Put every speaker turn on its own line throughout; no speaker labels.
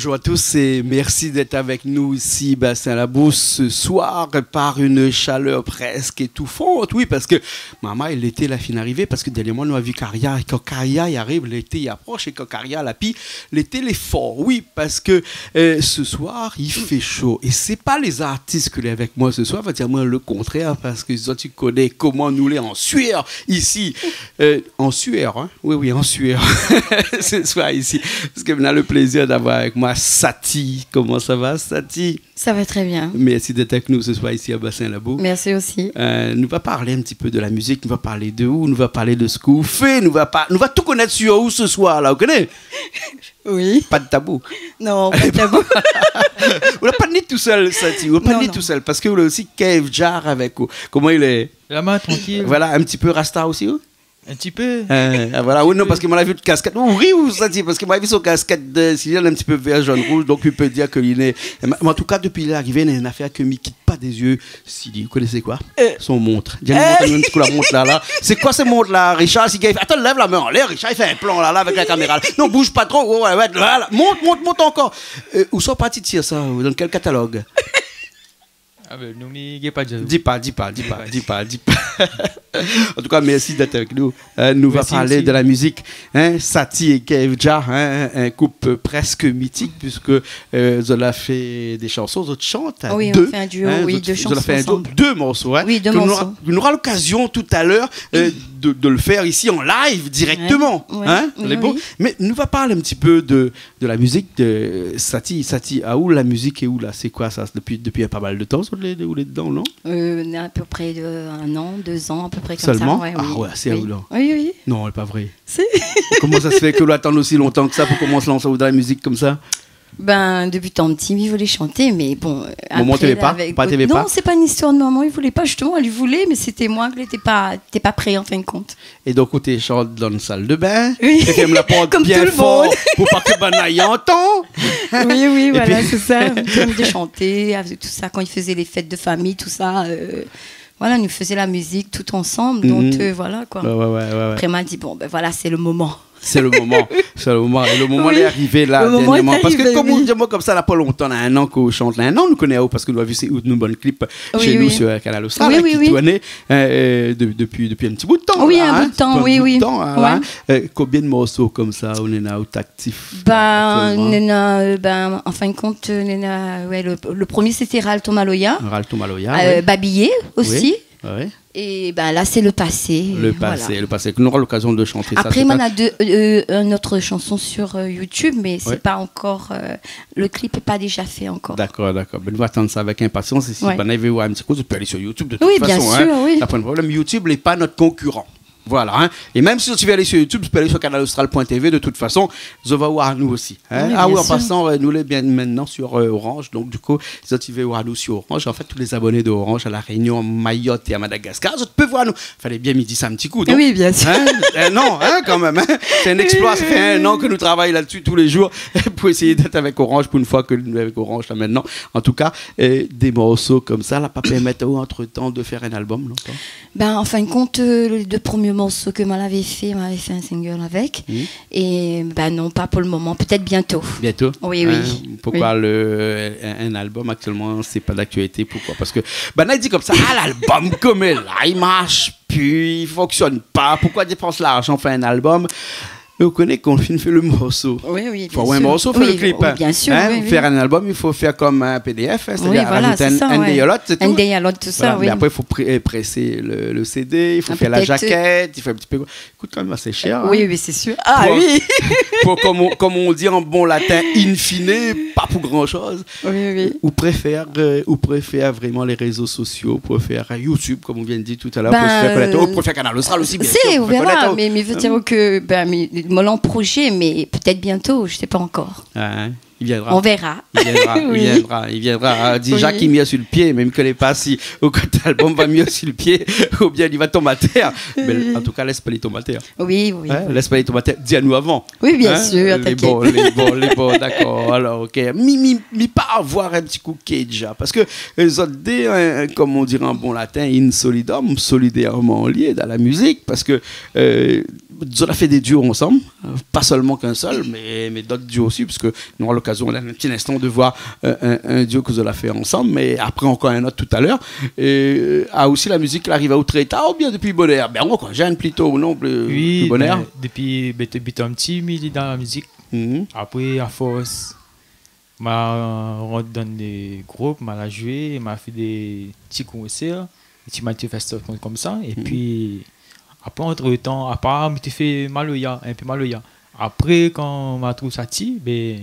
bonjour à tous et merci d'être avec nous ici, Bastien-Labrousse, ce soir par une chaleur presque étouffante. Oui, parce que maman, l'été, la fin arrivée, parce que dernièrement, nous avons vu Caria, et quand Caria y arrive, l'été y approche, et quand Caria la pie, l'été il est fort. Oui, parce que ce soir, il fait chaud. Et c'est pas les artistes que sont avec moi ce soir, dire moi le contraire, parce que tu connais comment nous les en sueur ici. En sueur, hein? Oui, en sueur. Ce soir ici. Parce que on a le plaisir d'avoir avec moi Sati. Comment ça va, Sati?
Ça va très bien.
Merci d'être avec nous ce soir ici à Bastien-Labrousse.
Merci aussi.
Nous va parler un petit peu de la musique, nous va parler de où, nous va parler de ce que vous faites, nous va tout connaître sur où ce soir là, vous connaissez?
Oui.
Pas de tabou.
Non, pas de tabou.
Vous n'avez pas né tout seul, Sati. Vous n'avez pas né tout seul parce que vous avez aussi Kev Jar avec vous. Comment il est?
La main tranquille.
Voilà, un petit peu Rasta aussi, vous?
Un petit peu.
Voilà, oui, non, parce que moi, j'ai vu de casquette. Oui, ça dit, parce que moi, j'ai vu son casquette de Sylviane un petit peu vert, jaune, rouge, donc il peut dire qu'il est. Mais en tout cas, depuis qu'il est arrivé, il y a une affaire que ne quitte pas des yeux. Sylvie, vous connaissez quoi? Son montre. La montre là. C'est quoi cette montre là, Richard? Attends, lève la main en l'air, Richard, il fait un plan là, avec la caméra. Non, bouge pas trop. Ouais, voilà. Monte encore. Où sont partis de tirer ça? Dans quel catalogue?
Ah ben, n'oubliez pas de...
Dis pas. En tout cas, merci d'être avec nous. Nous va parler aussi de la musique. Sati et Kev Jar, un couple presque mythique, puisque vous avez fait des chansons, vous chantent à
oui,
deux.
On fait un duo, deux chansons.
Vous avez fait un duo, deux morceaux.
Oui, deux morceaux.
On aura l'occasion tout à l'heure de le faire ici en live directement.
Oui.
Mais nous va parler un petit peu de la musique de Sati. Sati, où la musique est où là? C'est quoi ça? Depuis pas mal de temps, vous êtes dedans, non?
À peu près 1 an, 2 ans, à peu près comme
seulement
ça.
Ouais, c'est où là?
Oui.
Non, c'est pas vrai.
Si.
Comment ça se fait que vous attendez aussi longtemps que ça pour commencer à lancer dans la musique comme ça?
Depuis tant petit, il voulait chanter, mais bon.
Maman t'aimait pas?
Non, c'est pas une histoire de maman, il voulait pas, justement, elle voulait, mais c'était moi qui n'étais pas prêt en fin de compte.
Et donc, tu chantes dans une salle de bain,
oui.
tu me la porte bien fort pour pas que Banaï entend.
Oui, voilà, c'est ça. Comme de chanter, tout ça, quand il faisait les fêtes de famille, tout ça. Voilà, nous faisions la musique tout ensemble, donc voilà quoi.
Ouais.
Après, m'a dit, voilà, c'est le moment.
C'est le moment. Et le moment est arrivé là, dernièrement. Parce que, comme on dit, moi, comme ça, là, pas longtemps, on a 1 an qu'on chante. Là, 1 an, on nous connaît, parce que nous avons vu ces bonnes clips chez nous sur Canal Austral, qui tournaient depuis un petit bout de temps.
Oui, un bout de temps, oui.
Combien de morceaux comme ça, on est actifs?
En fin de compte, le premier, c'était Ralto Maloya. Babillé aussi.
Oui.
Et là, c'est le passé.
Le passé. On aura l'occasion de chanter ça.
Après, on a une autre chanson sur YouTube, mais c'est pas encore. Le clip n'est pas déjà fait encore.
D'accord. On va attendre ça avec impatience. Et si vous avez un petit coup, vous pouvez aller sur YouTube de toute façon.
Oui, bien sûr, oui.
Pas de problème. YouTube n'est pas notre concurrent. Voilà, Et même si tu veux aller sur YouTube, tu peux aller sur canalaustral.tv. De toute façon, vous allez voir nous aussi. En passant, nous les bien maintenant sur Orange. Donc, du coup, si tu veux voir nous sur Orange, en fait, tous les abonnés d'Orange à La Réunion, Mayotte et à Madagascar, tu peux voir nous. Fallait bien midi ça un petit coup. Donc,
oui, bien sûr.
Non, quand même. C'est un exploit. Ça fait 1 an que nous travaillons là-dessus tous les jours pour essayer d'être avec Orange pour une fois que nous sommes avec Orange là maintenant. En tout cas, des morceaux comme ça, là, pas permettre entre-temps de faire un album, non?
En fin de compte, les 2 premiers morceaux que m'avait fait un single avec. Et non, pas pour le moment, peut-être bientôt.
Bientôt?
Oui.
Pourquoi un album actuellement, c'est pas d'actualité? Pourquoi? Parce que il dit comme ça, l'album comme là, il marche plus, il fonctionne pas. Pourquoi dépenser l'argent pour faire un album? Vous connaissez qu'on fait le morceau.
Oui,
il faut avoir un morceau pour le clip.
Oui, bien sûr.
Faire un album, il faut faire comme un PDF. C'est-à-dire
rajouter
un déolote, c'est tout.
Un déolote, tout ça,
Mais après, il faut presser le CD, il faut faire la jaquette, il faut un petit peu... Écoute, quand même, c'est cher.
Oui, c'est sûr.
Oui. Comme on dit en bon latin, in fine, pas pour grand-chose.
Oui.
Ou préfère vraiment les réseaux sociaux, pour faire YouTube, comme on vient de dire tout à l'heure, pour se faire connaître. Pour faire Canal Austral aussi, bien sûr.
On verra, mais je veux dire que... Mon projet, mais peut-être bientôt, je ne sais pas encore.
Il viendra.
On verra.
Il viendra. Déjà qu'il m'y a sur le pied, même que les pas si au côté l'album va mieux sur le pied, ou bien il va tomber à terre. Mais en tout cas, laisse pas les tomber à terre.
Oui.
Laisse pas les tomber à terre. Dis à nous avant.
Oui, bien sûr.
Les bons, d'accord. Alors, ok. Mi pas avoir un petit coup déjà. Parce que les autres, comme on dirait en bon latin, in solidum, solidairement liés dans la musique. Parce que on a fait des duos ensemble. Pas seulement qu'un seul, mais d'autres duos aussi. Parce que nous avons l'occasion l'occasion, un petit instant, de voir un duo que vous avez fait ensemble, mais après encore un autre tout à l'heure. Et aussi la musique, elle arrive à très tard ou bien depuis Bonheur? Ben, moi, quand jeune plutôt ou non, plus Bonheur?
Ben, depuis un petit milieu dans la musique. Après, à force, m'a rentré dans des groupes, m'a joué, m'a fait des petits concerts, des petits manifestations comme ça. Et puis, après, entre-temps, à part, je m'étais fait un peu maloya. Après, quand m'a trouvé ça, ben,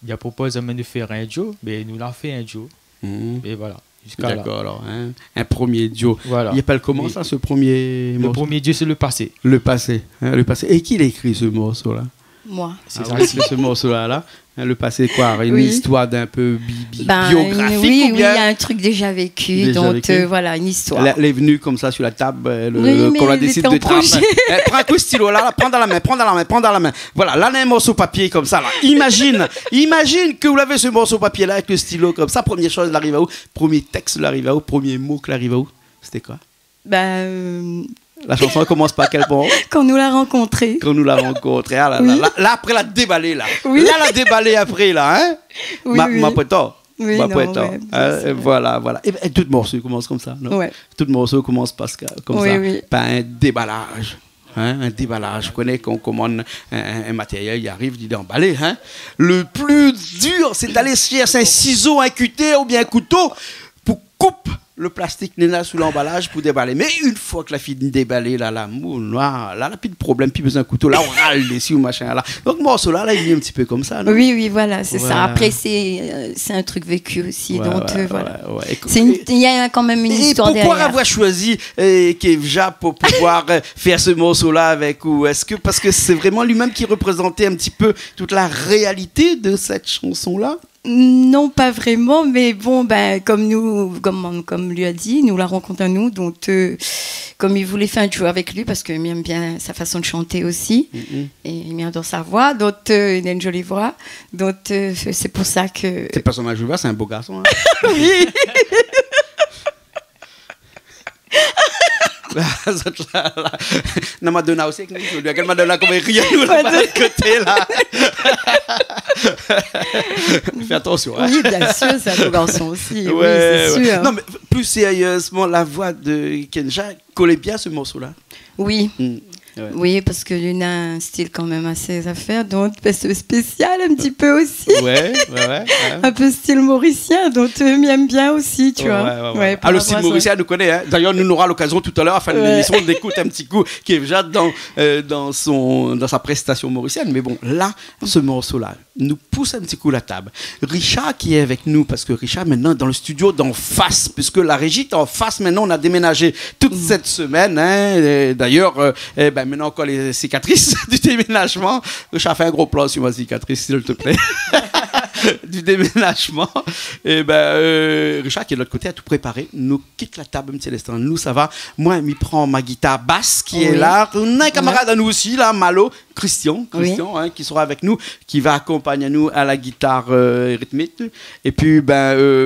il a proposé de faire un duo, ben, nous l'avons fait un duo. Et voilà.
D'accord, alors, hein, un premier duo.
Voilà.
Il appelle comment ça, ce premier morceau?
Le premier duo, c'est Le Passé.
Le Passé, hein, Le Passé. Et qui l'a écrit ce morceau-là?
Moi.
C'est ça, c'est ce morceau-là. Hein, Le Passé, quoi? Une histoire d'un peu biographique ou
oui,
bien?
il y a un truc déjà vécu, donc voilà, une histoire.
Elle est venue comme ça sur la table,
Oui,
qu'on a
mais
décidé
il
de
était en projet.
Prends un coup de stylo là, prends dans la main, prends dans la main. Voilà, là, il y a un morceau papier comme ça. Là. Imagine que vous avez ce morceau papier là avec le stylo comme ça. Première chose, il arrive à où? Premier texte, il arrive à où? Premier mot, il arrive à où? C'était quoi? La chanson commence par quel point?
Quand nous l'a rencontré.
Quand nous l'a rencontré. Ah là,
Oui.
là, après, la déballé là.
Oui.
Là, la déballé après là, hein?
Oui, oui.
Ma pote.
Oui,
Ma
non,
pote.
ouais,
Voilà. Et tout morceau commence comme ça, non?
Ouais.
Tout morceau commence comme
Oui,
ça.
oui.
Par un déballage. Hein, un déballage. Je connais qu'on commande un matériel, il arrive, il est emballé. Hein. Le plus dur, c'est d'aller chercher un ciseau, un cutter ou bien un couteau pour couper le plastique là sous l'emballage pour déballer. Mais une fois que la fille déballée, là, là, plus de problème, plus besoin d'un couteau, là, on râle dessus ou machin, là. Donc, morceau là, il est un petit peu comme ça, non?
Oui, voilà, c'est
Voilà.
ça. Après, c'est un truc vécu aussi, donc voilà.
Ouais.
Il y a quand même une histoire
pourquoi
derrière.
avoir choisi Kevja pour pouvoir faire ce morceau-là avec ou est-ce que parce que c'est vraiment lui-même qui représentait un petit peu toute la réalité de cette chanson-là?
Non, pas vraiment, mais bon, comme lui a dit, nous la rencontre à nous, donc comme il voulait faire un duo avec lui, parce qu'il aime bien sa façon de chanter aussi, et il adore sa voix, donc il a une jolie voix, donc c'est pour ça que...
C'est pas son âge, c'est un beau garçon. Hein.
Oui.
Non, Madonna aussi, quelle Madonna comme rien nous là de côté là. Fais attention. Hein.
Oui, bien sûr, c'est un beau garçon aussi.
Ouais,
oui, c'est sûr.
Non, mais plus sérieusement, la voix de Kenja collait bien ce morceau-là.
Oui.
Ouais.
Oui, parce que lui a un style quand même assez affaire, donc c'est spécial un petit peu aussi.
Ouais.
Un peu style mauricien, donc m'aime bien aussi, tu vois.
Ouais,
par
le
rapport
style
à ça.
mauricien, nous connaît. Hein. D'ailleurs, nous aura l'occasion tout à l'heure, à la fin de l'émission, d'écouter un petit coup Kevja dans sa prestation mauricienne. Mais bon, là, ce morceau-là nous pousse un petit coup la table. Richard qui est avec nous, parce que Richard maintenant est dans le studio d'en face, puisque la régie est en face. Maintenant, on a déménagé toute cette semaine. Hein. D'ailleurs, maintenant encore les cicatrices du déménagement. Richard, fais un gros plan sur ma cicatrice, s'il te plaît. Du déménagement. Et Richard qui est de l'autre côté a tout préparé, nous quitte la table un petit instant. Nous ça va. Moi il prend ma guitare basse qui est là. On a un camarade à nous aussi là, Malo, Christian hein, qui sera avec nous, qui va accompagner nous à la guitare rythmique. Et puis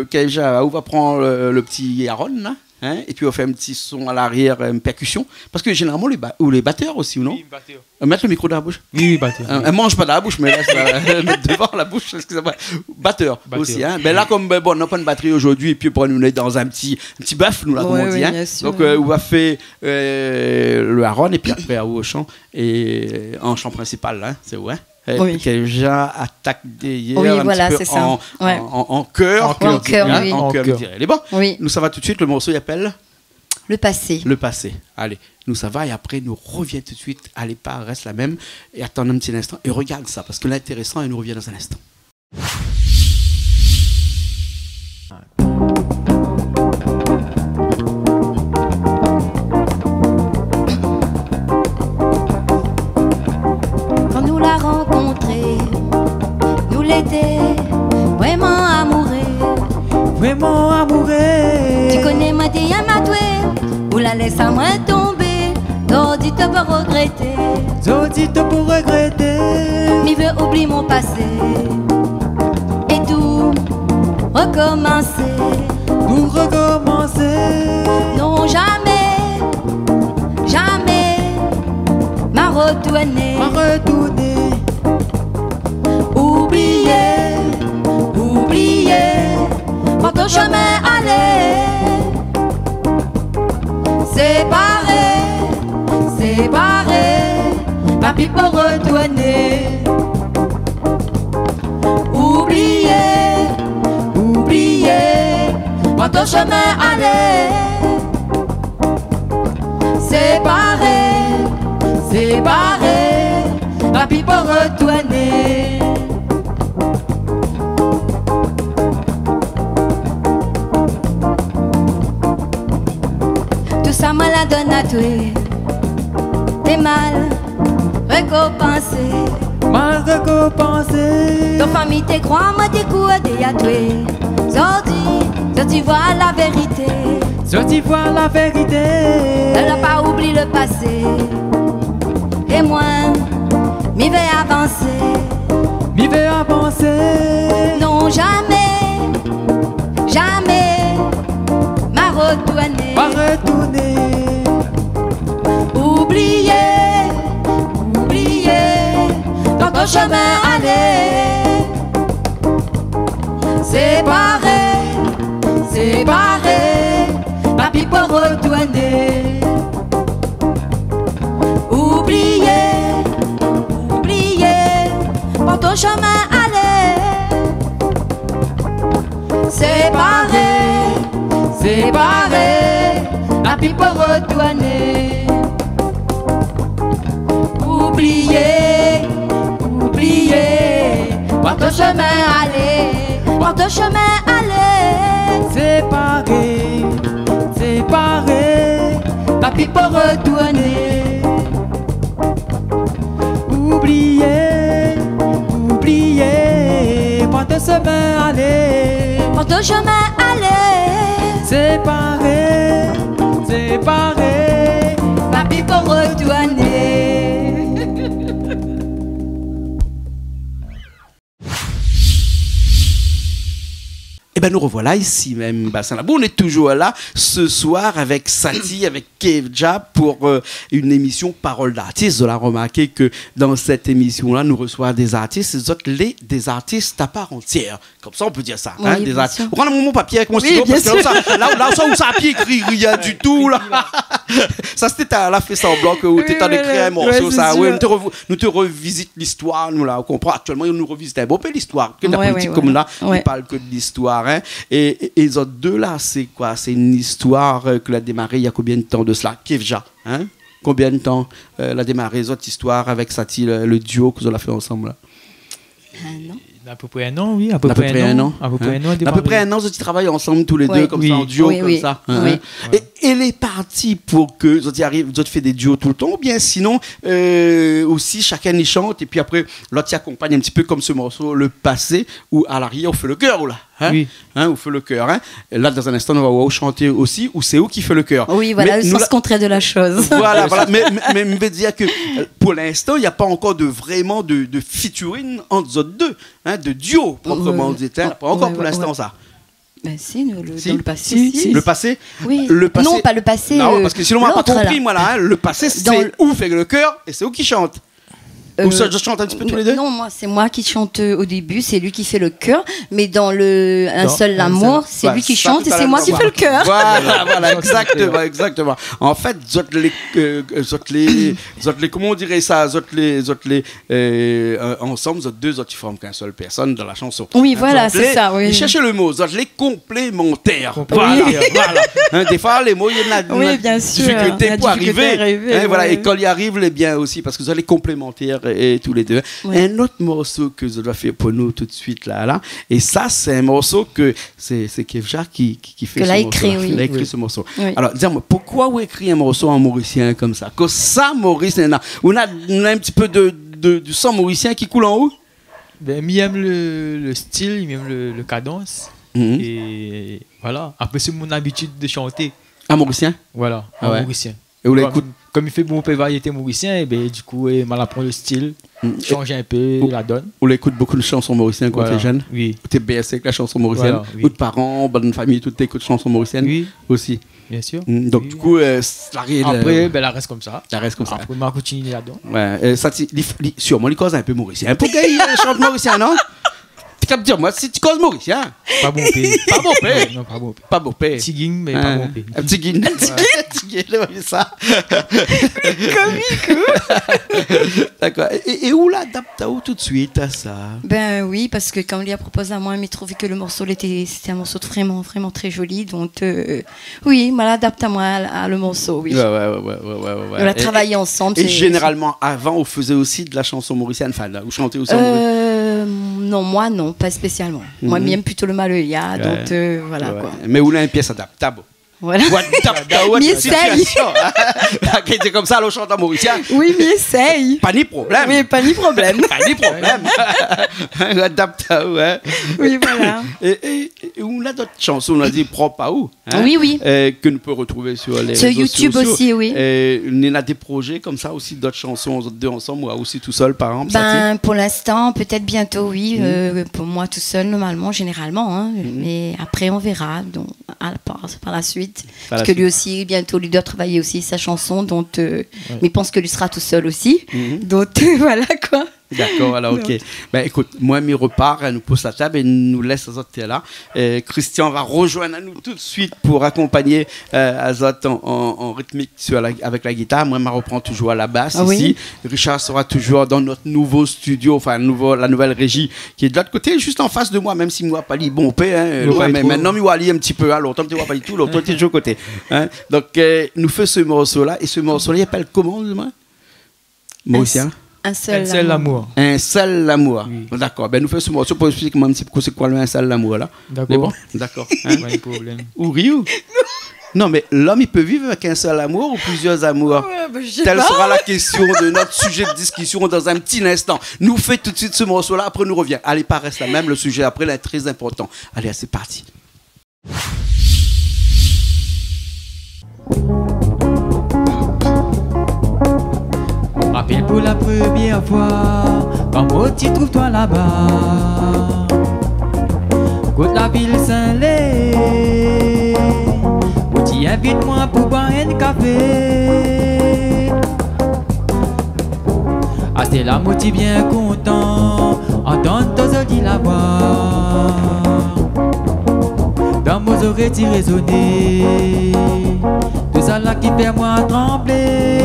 Keja, on va prendre le petit Aaron là. Hein, et puis on fait un petit son à l'arrière, une percussion. Parce que généralement, les batteurs aussi, ou non?
Oui, batteur.
Mettre le micro dans la bouche.
Oui, batteur.
Elle mange pas dans la bouche, mais là, mettre devant la bouche, excusez-moi. Batteur aussi. Hein. Ben là, comme on n'a pas de batterie aujourd'hui, et puis pour nous, on est dans un petit bœuf, nous, là, comme on dit. Hein. Donc, on va faire le haron, et puis après, au chant, et en chant principal, là, c'est où, hein?
Oui.
Déjà attaque des
oui, voilà, c'est ça.
En chœur.
En chœur, oui.
En chœur, je dirais. Bon,
oui.
Nous, ça va tout de suite. Le morceau, il appelle
Le Passé.
Le Passé. Allez, nous, ça va. Et après, nous revient tout de suite. Allez, pas, reste la même. Et attends un petit instant. Et regarde ça, parce que l'intéressant, il nous revient dans un instant.
Vraiment amoureux. Tu connais ma vie à ma douée, ou la laisse à moi tomber. T'audis te pour regretter. Mais veux oublier mon passé et tout recommencer. Non, jamais m'a retourné. Oublie Oubliez, oubliez, votre chemin aller. Séparés, séparés, papy pour retourner. Oubliez, oubliez, votre chemin aller. Séparés, séparés, papy pour retourner. Tout ça malade à tuer, t'es mal récompensé.
Mal récompensé.
Ton famille te croit, moi t'es coudé à tuer. Sorti vois la vérité.
Sorti voir la vérité.
Elle n'a pas oublié le passé. Et moi, m'y vais avancer.
M'y vais avancer.
Non, jamais, jamais, m'a retourné.
Pas retourner.
Oubliez, oubliez, dans ton chemin aller. Séparés, séparés, papy pour retourner. Oubliez, oubliez, pour ton chemin aller. Séparés, séparés, papy pour retourner. Oubliez, oubliez, pour ton chemin aller. Pour ton chemin aller.
Séparés, séparés,
Papy pour retourner.
oubliez, oubliez, pas de chemin aller.
Pour ton chemin aller.
Séparés, séparés,
Papy pour retourner.
Eh ben nous revoilà ici même, Bassin-Labou. On est toujours là ce soir avec Sati, avec Kevja pour une émission Parole d'artistes. Vous l'avez remarqué que dans cette émission-là, nous recevons des artistes, des artistes à part entière. Comme ça, on peut dire ça.
Oui,
Hein,
bien
des artistes.
sûr.
On prend mon papier avec mon
Oui,
stylo
bien
parce que là où ça a pied écrit rien du tout là. Ça c'était à la fait semblant que tu étais en écrit un morceau.
c'est
Ça,
sûr.
ouais, nous te revisite l'histoire. Nous là, on comprend actuellement, nous revisite un beau peu l'histoire. Que la
Ouais,
politique
ouais,
comme là,
ouais.
on parle que de l'histoire. Hein. Et les autres deux là, c'est quoi? C'est une histoire que l'a démarré il y a combien de temps de cela? Kevja, hein? Combien de temps l'a démarré les autres histoires avec Sati, le duo que vous avez fait ensemble là?
Non.
à peu près un an, oui, à peu
À peu près un an.
À peu près
hein.
un an.
À peu près un an, vous travaillez ensemble tous les
Ouais.
deux, comme
Oui.
ça, en duo,
Oui,
comme
oui.
ça.
Oui.
Hein. Et les parties pour que vous arrivez, vous faites des duos tout le temps, ou bien sinon, aussi, chacun y chante, et puis après, l'autre y accompagne un petit peu comme ce morceau, le passé, où à l'arrière, on fait le chœur, ou là. Hein?
Oui.
Hein, on fait le chœur. Hein? Et là, dans un instant, on va voir chanter aussi, ou c'est où qui fait le chœur.
Oui, voilà,
Mais
le
nous,
sens contraire de la chose.
voilà, voilà. Mais je veux dire que pour l'instant, il n'y a pas encore vraiment de featuring entre les autres deux, hein, de duo, proprement dit. Hein. Pas encore pour l'instant, ça.
Ben si,
Si.
dans le passé.
Si.
Le passé
Oui.
Le passé.
Non, pas le passé.
Non, parce que sinon, on n'a pas
l'autre,
compris,
là.
moi, là. Hein. Le passé,
Dans
c'est
le-
où fait le chœur et c'est où qui chante. Ou ça, je chante un petit peu tous les deux.
Non, moi, c'est moi qui chante au début, c'est lui qui fait le chœur, mais dans Un
Dans
seul
Un
amour, c'est
Ouais,
lui qui
ça,
chante
tout
et
à
c'est
l'heure,
moi qui fais le chœur.
Voilà, voilà, exactement. En fait, comment on dirait ça, ensemble, deux autres, ils forment qu'une seule personne dans la chanson.
Oui,
Hein,
voilà,
zot
c'est
les-
ça, oui.
Ils cherchaient le mot, les complémentaires.
Complémentaires.
Voilà. Hein, des fois, les mots, il y en a
Oui,
une
bien sûr.
difficulté
Il y a
pour
difficulté
arriver.
à arriver,
Hein, voilà,
ouais.
et quand il y arrive, les bien aussi, parce que vous allez complémentaires et tous les deux.
Ouais.
Un autre morceau que je dois faire pour nous tout de suite là. Et ça, c'est un morceau que c'est Kevja qui fait
Que
ce
l'a
morceau.
écrit, oui.
Il a écrit
Oui.
ce morceau.
Oui.
Alors, dis-moi, pourquoi vous écrit un morceau en mauricien comme ça? Que ça, Maurice, on a un petit peu du sang mauricien qui coule en haut?
Ben, il aime le style, il aime le cadence.
Mhm.
Et voilà. Après, c'est mon habitude de chanter.
Un mauricien?
Voilà,
Ah
en
ouais.
mauricien.
Et vous
Comme,
l'écoutez?
comme il fait beaucoup de variétés mauricien, et ben, du coup, il m'apprend le style, changer un peu
Oh.
la donne.
On écoute beaucoup de chansons mauriciennes quand
Voilà.
t'es jeune?
Oui,
T'es bercé avec la chanson mauricienne?
Voilà, oui.
Ou de parents, bonne famille, toutes t'écoutes chansons mauriciennes?
oui,
Aussi.
bien sûr.
Donc,
Oui.
du coup, ça arrive.
Après, ben, la reste comme ça.
ça reste comme ça.
Après, ma continue là-dedans.
Ouais, ça, sûrement, les causes un peu mauricien. Pour gars, il chante mauricien, non? Tu dire, moi, si tu causes Mauricien.
Pas bon père.
Pas bon père.
Non, pas bon père.
Pas bon père.
Tiguin, mais pas bon père.
Un petit guin. Ça.
Comique.
D'accord. Et où l'adapte tout de suite à ça?
Ben oui, parce que quand il a proposé à moi, il trouvait que le morceau c'était un morceau vraiment très joli. Donc oui, il l'adapte à moi à le morceau. Oui.
Ouais.
On a travaillé ensemble.
Et généralement, avant, on faisait aussi de la chanson mauricienne, enfin, vous chantez aussi en mauricien?
Non, moi non, pas spécialement. Moi, j'aime plutôt le maloya, donc voilà quoi.
Mais où a une pièce adaptable?
Voilà.
Mais essaye. C'est comme ça, le chanteur mauricien.
Oui, mais essaye.
Pas ni problème.
Oui, pas ni problème.
Pas ni problème. Adaptable, ouais.
Oui, voilà.
Et on a d'autres chansons, on a dit propre à où?
Oui.
Que nous pouvons retrouver sur les réseaux
YouTube
sociaux.
aussi, oui.
On a des projets comme ça aussi, d'autres chansons, deux ensemble, ou aussi tout seul, par exemple?
Ben, pour l'instant, peut-être bientôt, oui. Pour moi, tout seul, normalement, généralement. Hein. Mais après, on verra par la suite. Parce que lui aussi, bientôt, lui doit travailler aussi sa chanson. Donc, mais il pense que lui sera tout seul aussi. Donc, voilà quoi.
D'accord, alors ok. Ben écoute, moi, je repars, elle nous pose la table et nous laisse Azot là. Christian va rejoindre nous tout de suite pour accompagner Azot en rythmique avec la guitare. Moi, je reprends toujours à la basse ici. Richard sera toujours dans notre nouveau studio, enfin la nouvelle régie qui est de l'autre côté, juste en face de moi, même si moi, pas dit bon paix. Mais maintenant, je vais aller un petit peu. Alors, longtemps, tu ne vois pas du tout, l'autre, tu es toujours côté. Donc, nous faisons ce morceau-là. Et ce morceau-là, il s'appelle comment, demain? Mauricien?
Un seul
amour.
Un seul amour.
Oui.
D'accord. Ben, nous faisons ce morceau pour expliquer un petit peu c'est quoi un seul amour là.
D'accord.
Bon? D'accord.
Pas de problème.
Ou Rio? Non, mais l'homme, il peut vivre avec un seul amour ou plusieurs amours? Telle sera la question de notre sujet de discussion dans un petit instant. Nous fait tout de suite ce morceau-là, après nous revient. Allez, pas reste là même, le sujet après, là, est très important. Allez, c'est parti.
Rappelle pour la première fois, quand moi tu trouves toi là-bas, côte la ville Saint-Lé, où tu invites moi pour boire un café. Ah c'est là moi tu bien content, entendre tes oreilles là-bas, dans mes oreilles tu résonner, de ça là qui fait moi trembler.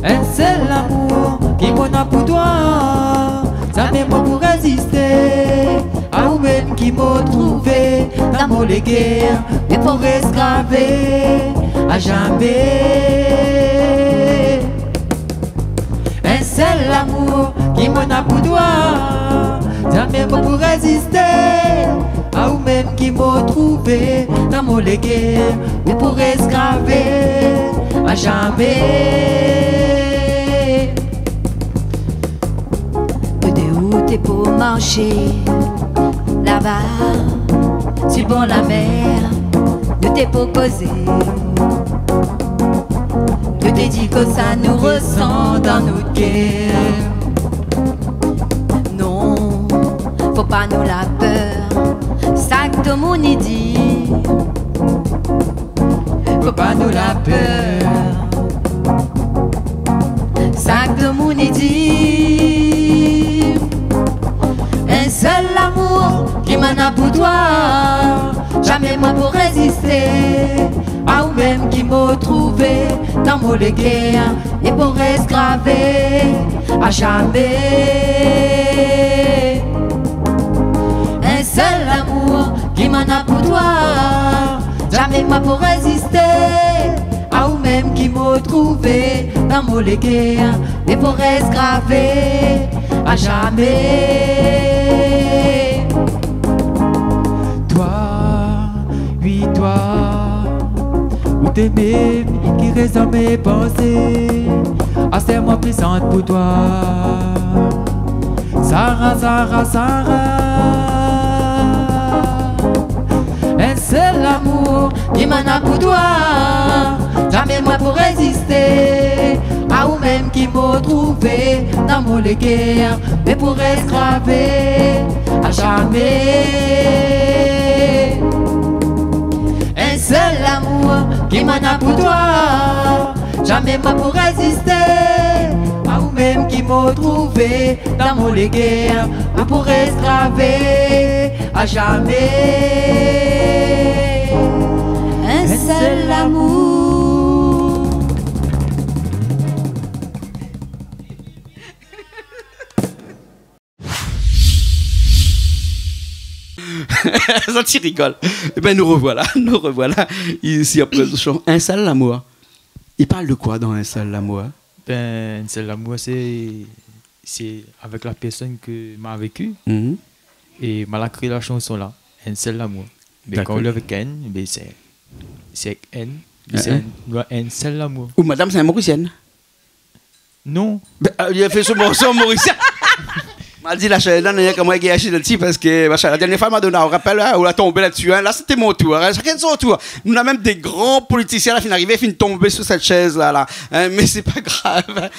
Un seul amour qui m'en a pour toi, ça m'aime pour résister. À vous-même qui m'a trouvé dans mon guerre, mais pour rester gravé à jamais. Un seul amour qui m'en a pour toi, ça m'aime pour résister. À vous-même qui m'a trouvé dans mon guerre, mais pour rester gravé à jamais.
T'es pour marcher là-bas, sur bon la mer, de t'es pour causer, de t'es dit que ça nous ressent dans notre cœur. Non, faut pas nous la peur, ça que tout le monde y dit. Faut pas nous la peur, ça que tout le monde y dit. Un seul amour qui m'en a pour toi, jamais moi pour résister. À vous-même qui m'a trouvé dans mon guerre, et pour rester gravé à jamais. Un seul amour qui m'en a pour toi, jamais moi pour résister. À vous-même qui m'a trouvé dans mon guerre, et pour rester gravé à jamais.
Toi, oui toi, où t'aimer qui résonne mes pensées, ah c'est moi puissante pour toi. Sarah, Sarah, Sarah. Un seul amour qui m'en a pour toi, jamais moi pour résister. À vous-même qui m'a trouvé dans mon guerre, mais pour rester gravé à jamais. Un seul amour qui m'en a pour toi, jamais moi pour résister. À vous-même même qui m'a trouvé dans mon guerre, on pourrait se graver à jamais.
Un seul amour.
Ça t'y rigole. Eh ben nous revoilà ici après ce chant. Un seul amour. Il parle de quoi dans Un seul amour?
Ben, c'est l'amour, c'est avec la personne que m'a vécu et m'a créé la chanson là, Un seul amour. Mais quand on l'a avec N, ben c'est N, c'est un seul amour.
Ou madame, c'est un Mauricienne?
Non.
Ben, il a fait ce morceau en Mauricien. M'a dit la chaîne, il y a comment il a acheté dessus parce que la dernière fois, m'a donné un rappel, où la tombé là-dessus. Là, c'était mon tour. Chacun son tour. Nous avons même des grands politiciens à la fin d'arriver, fin de tomber sur cette chaise-là. Mais c'est pas grave.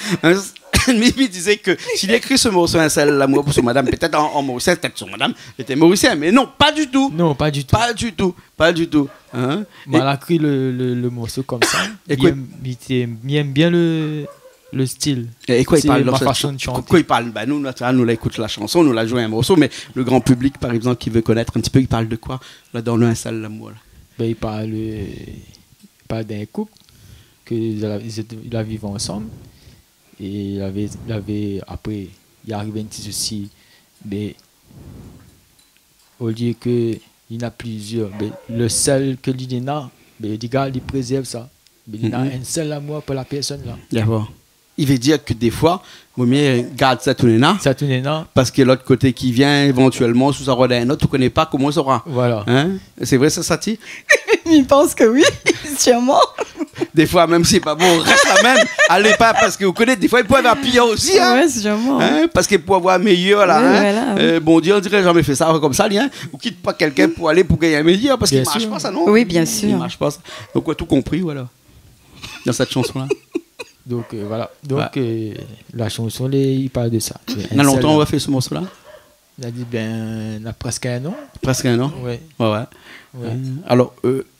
Mais il disait que s'il a écrit ce morceau, Un seul amour pour son madame, peut-être en Mauricien, peut-être son madame était Mauricien. Mais non, pas du tout.
Non, pas du tout.
Pas du tout.
Hein? Elle a écrit le morceau comme ça. Il aime bien le style.
Et quoi il parle
ma façon de chanter.
Quoi il parle? Ben nous écoute la chanson, nous la jouons un morceau, mais le grand public, par exemple, qui veut connaître un petit peu, il parle de quoi là dans le Un seul amour là?
Ben, il parle d'un couple qu'ils vivaient ensemble et il avait après il arrive un petit souci, mais au lieu que il y en a plusieurs, mais le seul que il a, mais les gars, il préserve ça. Mais il a un seul amour pour la personne là.
D'accord. Il veut dire que des fois, vaut mieux garder ça tout néna. Parce que l'autre côté qui vient éventuellement sous sa robe d'un autre, tu ne connais pas comment ça sera.
Voilà.
Hein? C'est vrai ça, Sati?
Il pense que oui, sûrement.
Des fois, même si c'est pas bon, reste la même. Allez pas, parce que vous connaissez, des fois, il peut y avoir pire aussi. Hein?
Ouais, sûrement.
Hein? Parce qu'il peut y avoir meilleur là.
Oui,
hein?
voilà, oui.
Bon Dieu, on dirait jamais fait ça comme ça. Hein? Ou quitte pas quelqu'un pour aller pour gagner un meilleur, parce qu'il ne marche pas ça, non?
Oui, bien sûr.
Il ne marche pas ça. Donc, on a tout compris, voilà. Dans cette chanson-là.
Donc voilà. Donc la chanson, il parle de ça.
Il y a longtemps on va faire ce morceau-là?
Il a dit il y a presque un an.
Presque un an?
Oui.
Ouais. Alors,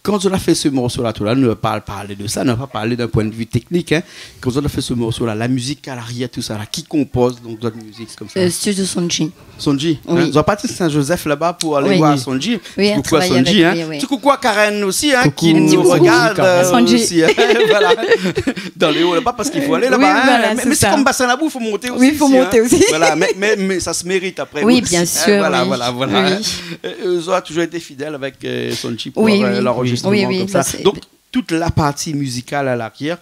quand on a fait ce morceau-là, tout là, on ne va pas parler de ça, on ne va pas parler d'un point de vue technique. Hein. Quand on a fait ce morceau-là, la musique à l'arrière, tout ça, là, qui compose donc d'autres musiques comme ça?
Studio Sonji.
Sonji,
oui.
Hein? Ils ont parti de Saint-Joseph là-bas pour aller voir Sonji.
Oui,
tu coucou à Sonji. Hein?
Oui.
Tu coucou à Karen aussi, hein,
coucou,
qui nous regarde aussi. Hein? Voilà. Dans les hauts là-bas, parce qu'il faut aller là-bas.
Oui,
hein?
voilà,
mais c'est comme Bassin-Labou, il faut monter aussi.
Oui, il faut monter aussi.
Voilà. Mais ça se mérite après.
Oui,
aussi,
bien sûr.
Hein? Voilà.
Oui.
Ils ont toujours été fidèles avec Sonji pour l'enregistrement comme ça. Donc, toute la partie musicale à l'arrière,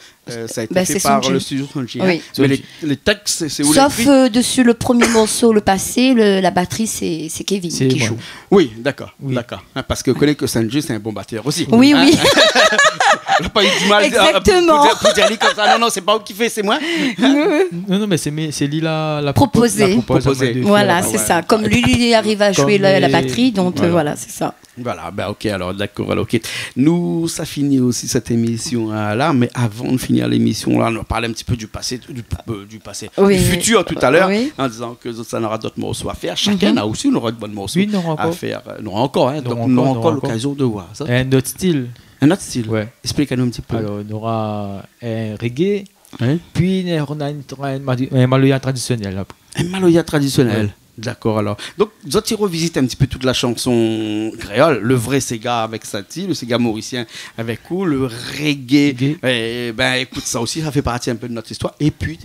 ça a été fait par le studio Sonji.
Oui.
Mais les textes, c'est où?
Sauf dessus le premier morceau, le passé, la batterie, c'est Kevin qui joue.
Oui, d'accord. Parce que je connais que Sonji, c'est un bon batteur aussi.
Oui.
On n'a pas eu du mal
exactement.
Pour dire comme ça. Non, c'est pas vous qui fait, c'est moi.
Non, mais c'est lui la
proposé. Voilà, c'est ça. Comme lui arrive à jouer la batterie, donc voilà, c'est ça.
Voilà, ok, alors d'accord, ok. Nous, ça finit aussi cette émission-là, mais avant de finir l'émission-là, on va parler un petit peu du passé, du futur tout à l'heure, en disant que ça aura d'autres morceaux à faire. Chacun a aussi, on aura de bons morceaux à faire. On aura encore, donc on aura encore l'occasion de voir ça.
Un autre style.
Ouais. Explique-nous un petit peu.
Alors, on aura un reggae, puis on a un maloya traditionnel.
Un maloya traditionnel. Ouais. D'accord, alors. Donc, tu revisites un petit peu toute la chanson créole, le vrai Sega avec Sati, le Sega mauricien avec vous, le reggae. Écoute, ça aussi, ça fait partie un peu de notre histoire. Et puis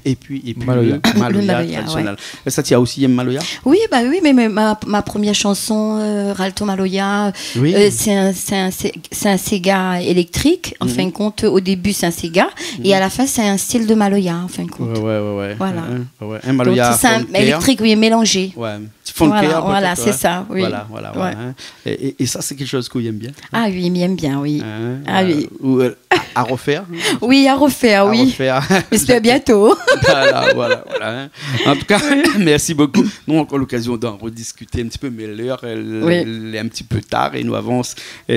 Maloya.
le Maloya traditionnel. Ouais. Sati a aussi un Maloya?
Oui, mais ma première chanson, Ralto Maloya, c'est un Sega électrique. En fin de compte, au début, c'est un Sega. Et à la fin, c'est un style de Maloya, en fin de compte.
Ouais.
Voilà.
Un Maloya.
C'est un électrique, mélangé.
Ouais, petit fond de cœur.
Voilà, c'est ça. Oui.
Voilà. Hein. Et ça, c'est quelque chose que vous aimez bien?
Ah oui, il m'aime bien, oui. Oui.
Ou à refaire?
Oui, à refaire, oui. J'espère bientôt.
Voilà. Hein. En tout cas, merci beaucoup. Nous avons encore l'occasion d'en rediscuter un petit peu, mais l'heure, elle est un petit peu tard et nous avance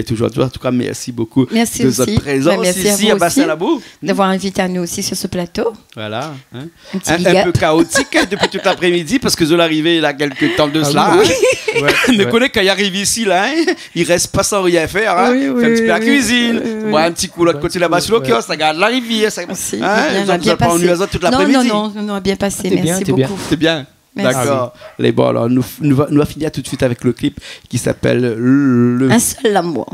toujours. En tout cas, merci beaucoup de votre présence ici à Bassin-Labou.
D'avoir invité à nous aussi sur ce plateau.
Voilà. Hein. Un peu chaotique depuis tout l'après-midi parce que je l'arrivée il y a quelques temps de cela. Me connaît quand il arrive ici, là, hein, il reste pas sans rien faire. Hein. Fait un petit peu la cuisine, boit un petit coup l'autre côté là-bas sur le kiosque, ça regarde la rivière. Ça...
Merci, bien passé.
Toute l'après-midi.
Non, bien passé, merci beaucoup.
C'est bien. D'accord. Les bon, alors nous va finir tout de suite avec le clip qui s'appelle
Un seul amour.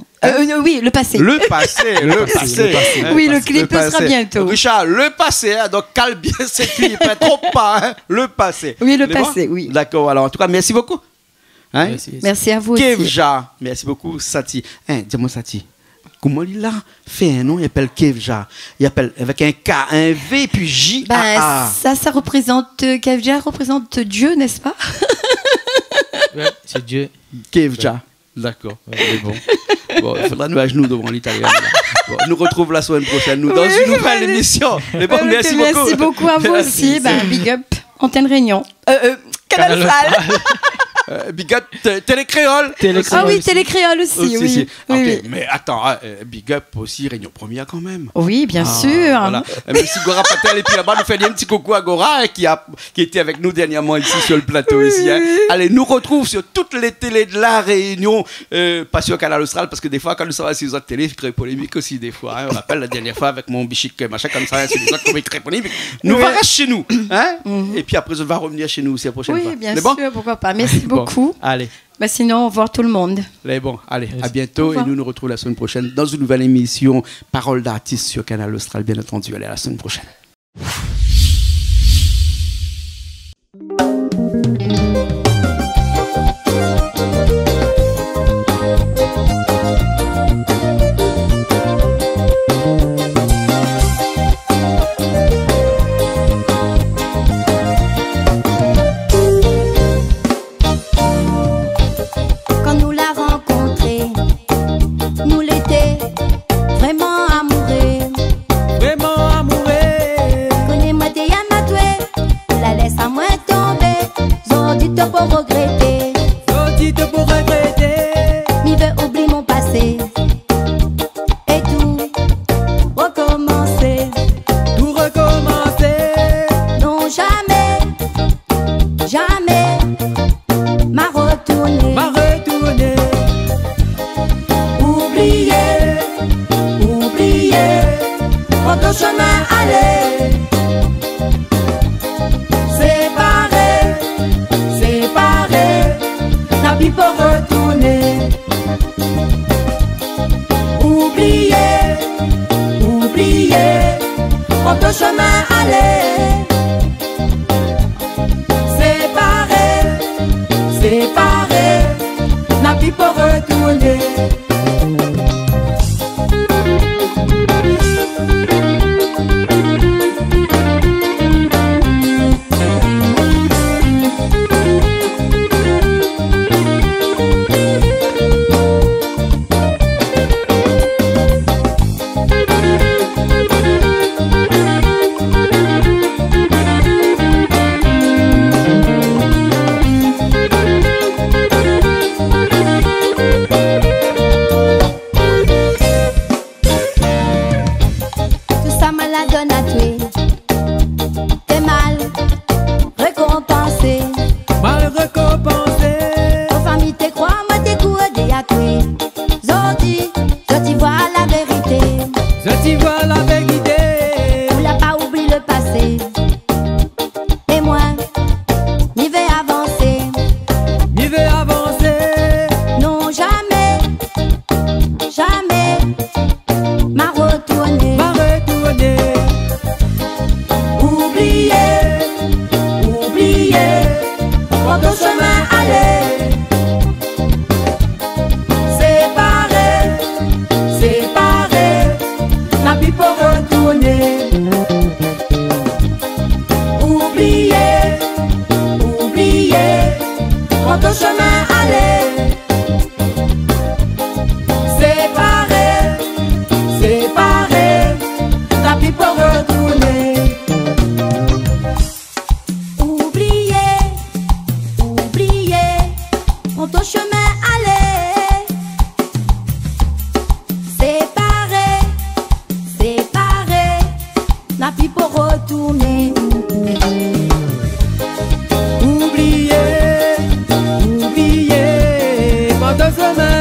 Oui, le passé.
Le passé.
Oui, le clip sera bientôt.
Richard, le passé, hein, donc calme bien ses cuits, pas trop pas, hein, le passé.
Oui, le passé, oui.
D'accord, alors en tout cas, merci beaucoup. Hein?
Merci à vous aussi.
Kevja, merci beaucoup, Sati. Hein, dis-moi, Sati, comment il a fait un nom, il appelle Kevja. Il appelle avec un K, un V, puis J, A, A.
Ça représente, Kevja représente Dieu, n'est-ce pas?
Ouais, c'est Dieu.
Kevja. D'accord, c'est bon. Bon, il faudra nous à genoux devant l'Italien. Bon, nous retrouve la semaine prochaine, nous, dans une nouvelle émission. Mais bon, merci beaucoup.
Merci beaucoup à vous aussi. Big up, Antenne Réunion. Canal Sal.
Big up Télécréole.
Ah oui, Télécréole aussi, oui.
Okay, mais attends, Big up aussi Réunion Première quand même.
Oui, bien sûr.
Voilà. Même si Gora Patel est puis là-bas, nous fait un petit coucou à Gora qui était avec nous dernièrement ici sur le plateau ici. Hein. Allez, nous retrouve sur toutes les télés de la Réunion, pas sur Canal Austral parce que des fois quand nous sommes sur les autres télés, il crée polémique aussi des fois. Hein. On rappelle la dernière fois avec mon bichic machin comme ça, sur les autres comme il crée polémique. Nous va rester chez nous, hein. Et puis après on va revenir chez nous aussi la prochaine fois.
Oui, bien sûr, pourquoi pas. Merci beaucoup.
Allez.
Sinon, au revoir tout le monde.
Allez, à bientôt et nous retrouvons la semaine prochaine dans une nouvelle émission Paroles d'artistes sur Canal Austral, bien entendu. Allez, à la semaine prochaine.
semaine.